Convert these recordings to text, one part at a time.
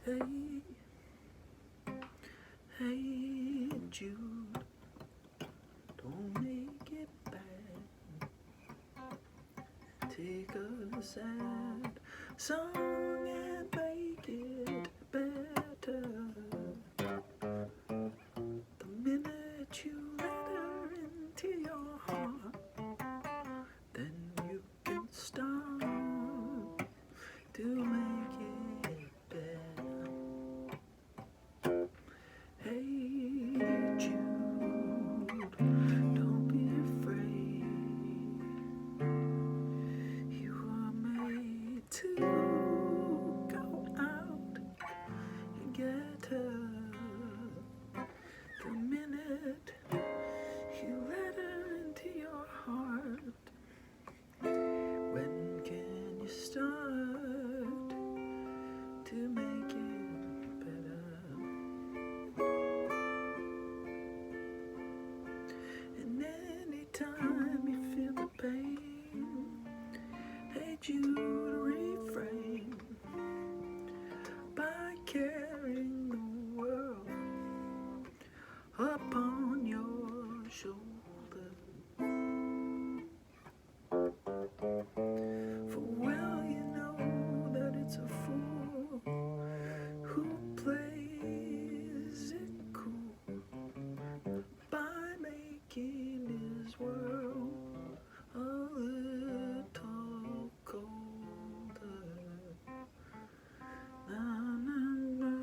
Hey, hey, Jude, don't make it bad. Take a sad song and make it better. The minute you let her into your heart, then you can start to make it better. Hey, Jude, don't be afraid. You were made to go out and get her. The minute you let her into your heart, when can you start to make it better? And anytime you feel the pain, hey Jude, refrain by carrying the world upon your shoulder. For well you know that it's a fool who plays it cool by making his world a little colder. Na, na, na.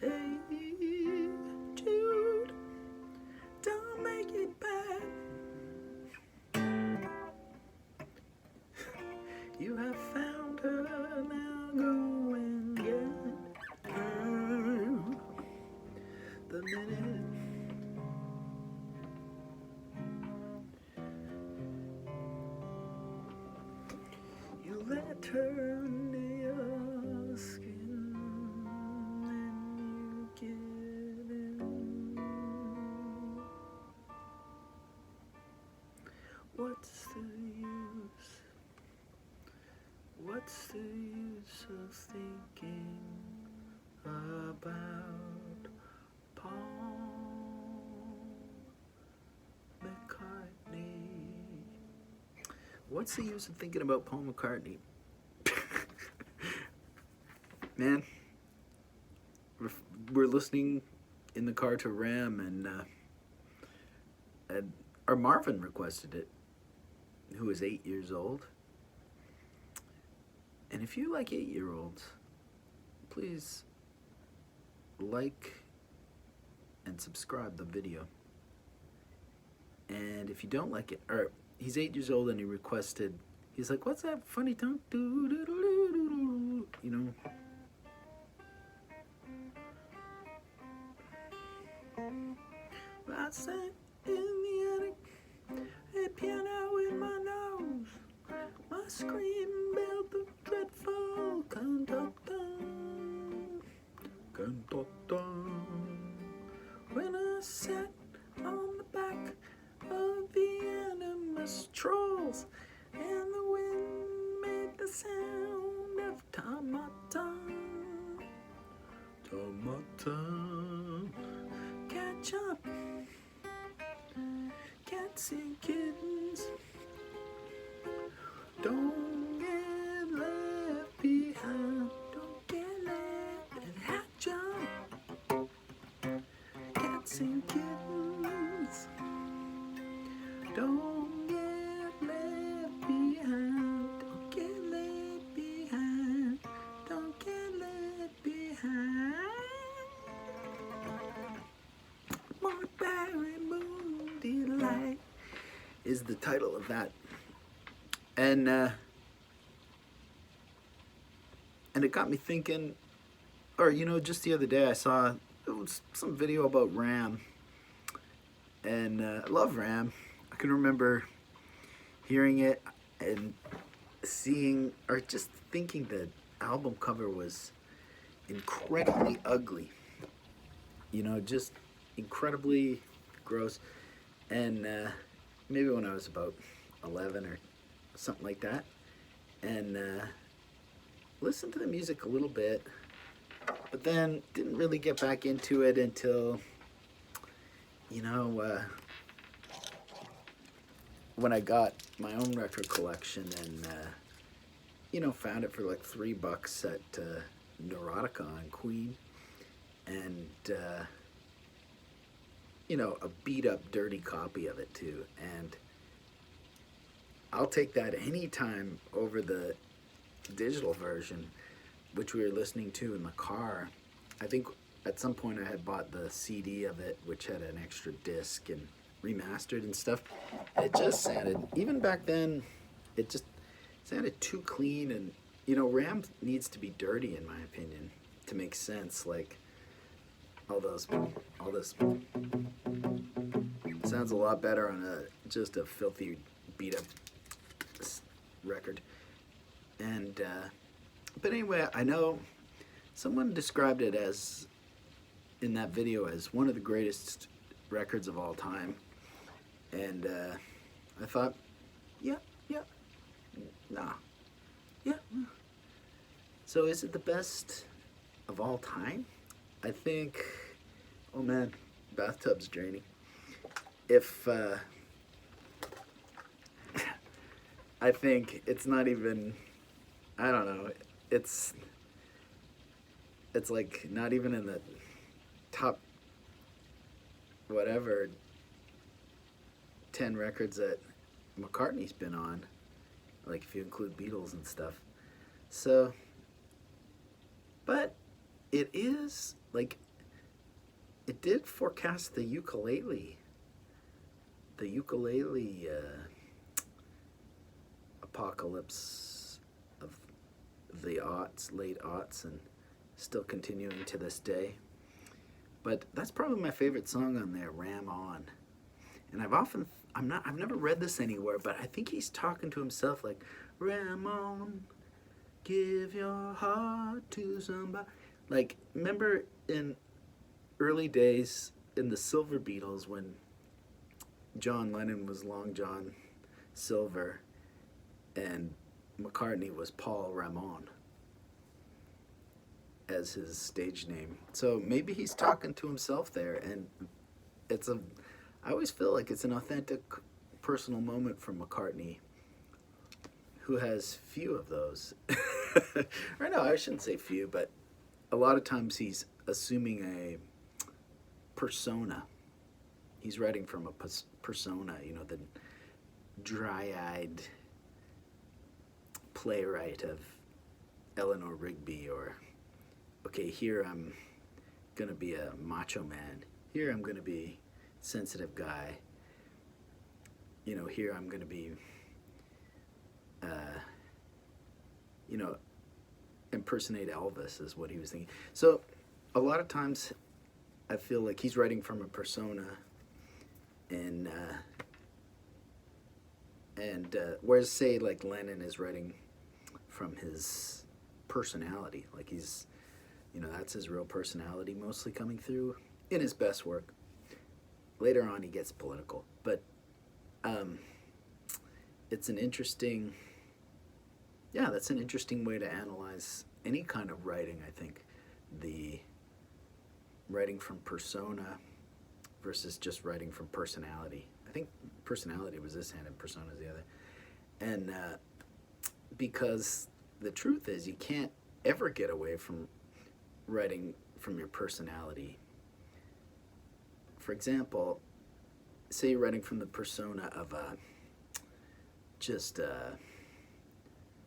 Hey, Jude, don't make it bad. You have found her, now go and get her. The minute you let her under your skin and you get in, what's the use? What's the use of thinking about Paul McCartney? What's the use of thinking about Paul McCartney? Man, we're listening in the car to Ram, and our Marvin requested it, who is 8 years old. And if you like 8-year-olds, please like and subscribe the video. And if you don't like it, or he's 8 years old and he requested, he's like, what's that funny tongue? You know. I sat in the attic, a piano in my nose. My scream built the dreadful cantaton. When I sat on the back of the animus trolls, and the wind made the sound of tomaton. Tomaton. Catch up, cats and kittens. Don't get left behind. Don't get left and hatch up. Cats and kittens. Don't get left behind. Don't get left behind. Don't get left behind. Markberry Moon Delight is the title of that. And it got me thinking, or just the other day I saw some video about Ram, and I love Ram. I can remember hearing it and seeing, or just thinking the album cover was incredibly ugly. Just incredibly gross. and maybe when I was about 11 or something like that, and listened to the music a little bit, but then didn't really get back into it until, you know, when I got my own record collection and, found it for like $3 at Neurotica on Queen, and, a beat up, dirty copy of it too. And I'll take that anytime over the digital version, which we were listening to in the car. I think at some point I had bought the CD of it, which had an extra disc and remastered and stuff. It just sounded, even back then, it just sounded too clean. And Ram needs to be dirty, in my opinion, to make sense. Like all this sounds a lot better on just a filthy beat up record. And but anyway, I know someone described it as, in that video, as one of the greatest records of all time. And I thought, yeah, nah, yeah. So is it the best of all time? I think, oh man, bathtub's draining. If I think it's not even, I don't know, it's like not even in the top whatever 10 records that McCartney's been on, like if you include Beatles and stuff. So, but it is like, it did forecast the ukulele apocalypse of the late aughts, and still continuing to this day. But that's probably my favorite song on there, Ram On. And I've never read this anywhere, but I think he's talking to himself like, Ram on, give your heart to somebody. Like, remember in early days in the Silver Beatles when John Lennon was Long John Silver and McCartney was Paul Ramon as his stage name. So maybe he's talking to himself there, and I always feel like it's an authentic personal moment from McCartney, who has few of those. Or no, I shouldn't say few, but a lot of times he's assuming a persona. He's writing from a persona, the dry-eyed playwright of Eleanor Rigby, or, okay, here I'm gonna be a macho man. Here I'm gonna be sensitive guy. Here I'm gonna be, impersonate Elvis is what he was thinking. So a lot of times I feel like he's writing from a persona, and whereas, say, like Lennon is writing from his personality, like he's, that's his real personality mostly coming through in his best work. Later on he gets political, but it's an interesting, that's an interesting way to analyze any kind of writing, I think. The writing from persona versus just writing from personality. I think personality was this hand and persona is the other. And because the truth is, you can't ever get away from writing from your personality. For example, say you're writing from the persona of a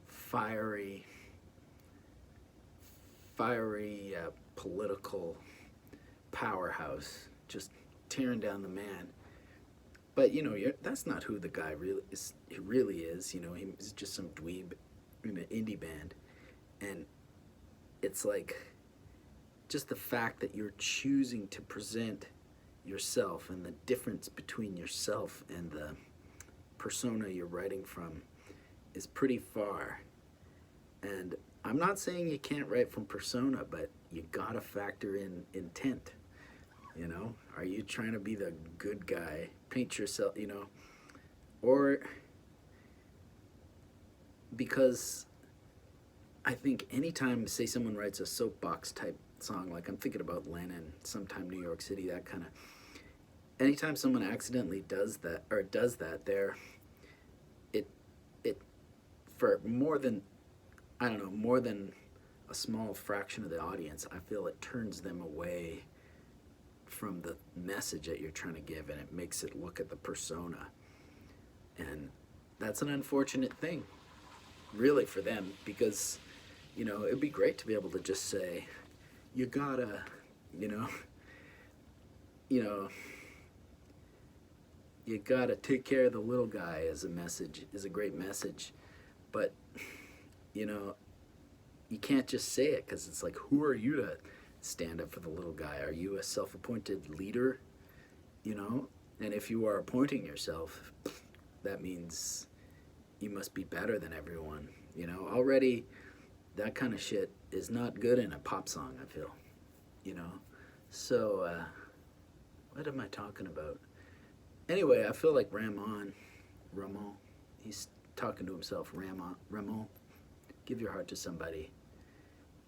fiery political powerhouse, just tearing down the man. But that's not who the guy really is. He really is. He's just some dweeb in an indie band, and it's like just the fact that you're choosing to present yourself, and the difference between yourself and the persona you're writing from is pretty far. And I'm not saying you can't write from persona, but you gotta factor in intent. You know, are you trying to be the good guy? Paint yourself, or because I think anytime, say, someone writes a soapbox type song, like I'm thinking about Lennon, sometime New York City, that kind of. Anytime someone accidentally does that, it it for more than, I don't know, more than a small fraction of the audience, I feel it turns them away from the message that you're trying to give, and it makes it look at the persona, and that's an unfortunate thing, really, for them, because it'd be great to be able to just say, you gotta, you know, you know, you gotta take care of the little guy as a message, is a great message, but you know, you can't just say it, because it's like, who are you to stand up for the little guy? Are you a self-appointed leader? And if you are appointing yourself, that means you must be better than everyone. Already that kind of shit is not good in a pop song, I feel. So what am I talking about? Anyway, I feel like Ramon, he's talking to himself. Ramon, give your heart to somebody.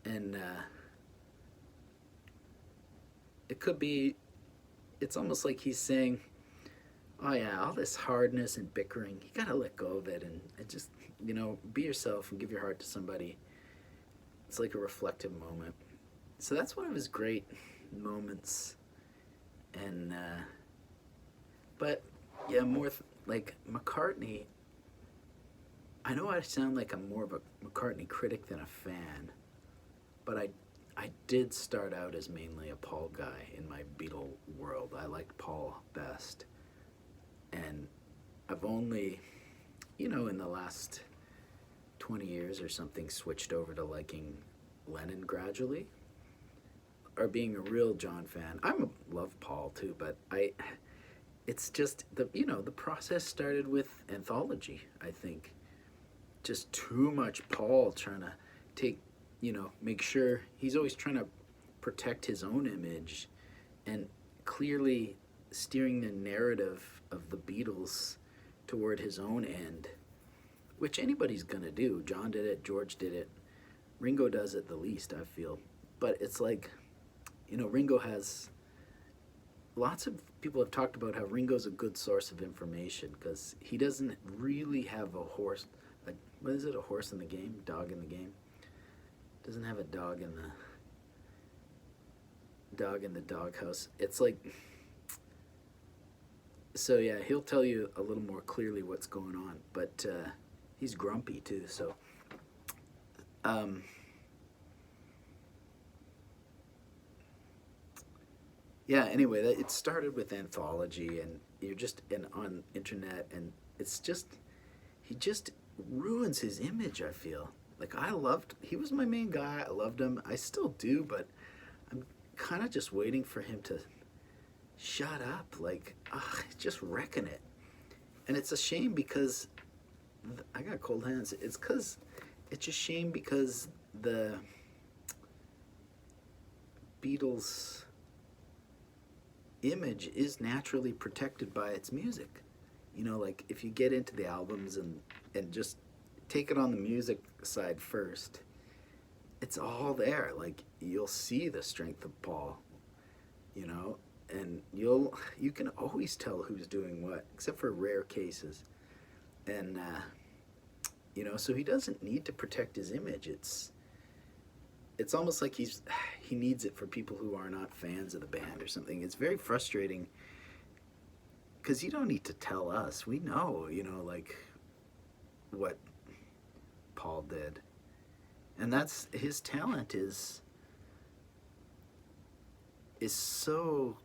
And it could be, it's almost like he's saying, oh yeah, all this hardness and bickering, you gotta let go of it, and just, be yourself and give your heart to somebody. It's like a reflective moment. So that's one of his great moments. And but yeah, like McCartney, I know I sound like I'm more of a McCartney critic than a fan, but I did start out as mainly a Paul guy in my Beatle world. I liked Paul best. And I've only, in the last 20 years or something, switched over to liking Lennon gradually, or being a real John fan. Love Paul too, but it's just the process started with Anthology, I think. Just too much Paul trying to take, make sure he's always trying to protect his own image, and clearly steering the narrative of the Beatles toward his own end, which anybody's gonna do. John did it, George did it, Ringo does it the least, I feel. But it's like, Ringo has, lots of people have talked about how Ringo's a good source of information, because he doesn't really have a horse, what is it, a horse in the game, dog in the game? Doesn't have a dog in the doghouse. It's like, so yeah, he'll tell you a little more clearly what's going on, but he's grumpy too, so yeah, anyway, it started with Anthology, and you're just on internet, and it's just, he just ruins his image, I feel. Like, he was my main guy, I loved him, I still do, but I'm kind of just waiting for him to shut up, like, just wrecking it. And it's a shame, because I got cold hands. It's a shame because the Beatles' image is naturally protected by its music. Like, if you get into the albums and just take it on the music side first, it's all there. Like, you'll see the strength of Paul, and you can always tell who's doing what, except for rare cases. And so he doesn't need to protect his image. It's almost like he needs it for people who are not fans of the band or something. It's very frustrating, because you don't need to tell us. We know, like, what Paul did. And that's, his talent is so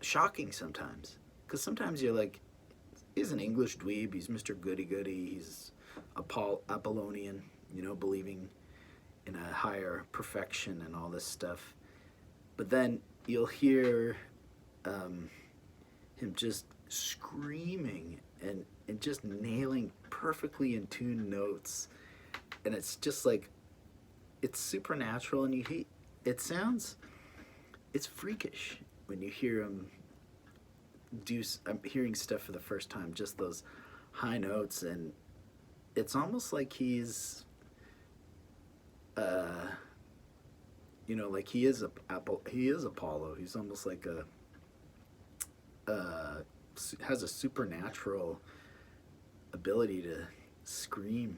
shocking sometimes. Because sometimes you're like, he's an English dweeb, he's Mr. Goody-Goody, he's Apollonian, believing in a higher perfection and all this stuff. But then you'll hear him just screaming and just nailing perfectly in tune notes. And it's just like, it's supernatural, and it sounds, it's freakish when you hear him do. I'm hearing stuff for the first time, just those high notes, and it's almost like he's, uh, like he is he is Apollo. He's almost like has a supernatural ability to scream.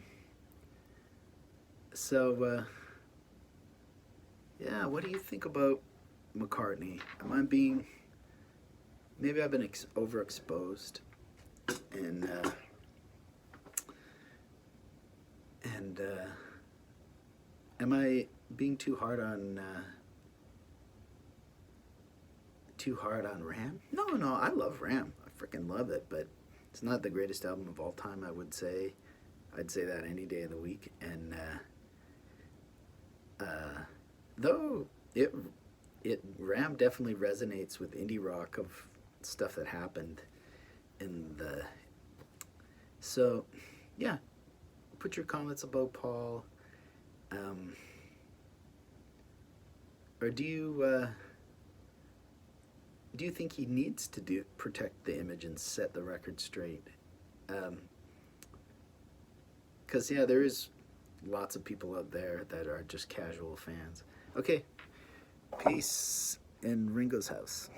So, yeah, what do you think about McCartney? Am I being, maybe I've been overexposed, and am I being too hard on Ram? No, no, I love Ram. I freaking love it, but it's not the greatest album of all time, I would say. I'd say that any day of the week. And though it Ram definitely resonates with indie rock of stuff that happened in the. So, yeah, put your comments about Paul. Or do you think he needs to protect the image and set the record straight? Because yeah, there is lots of people out there that are just casual fans. Okay, peace in Ringo's house.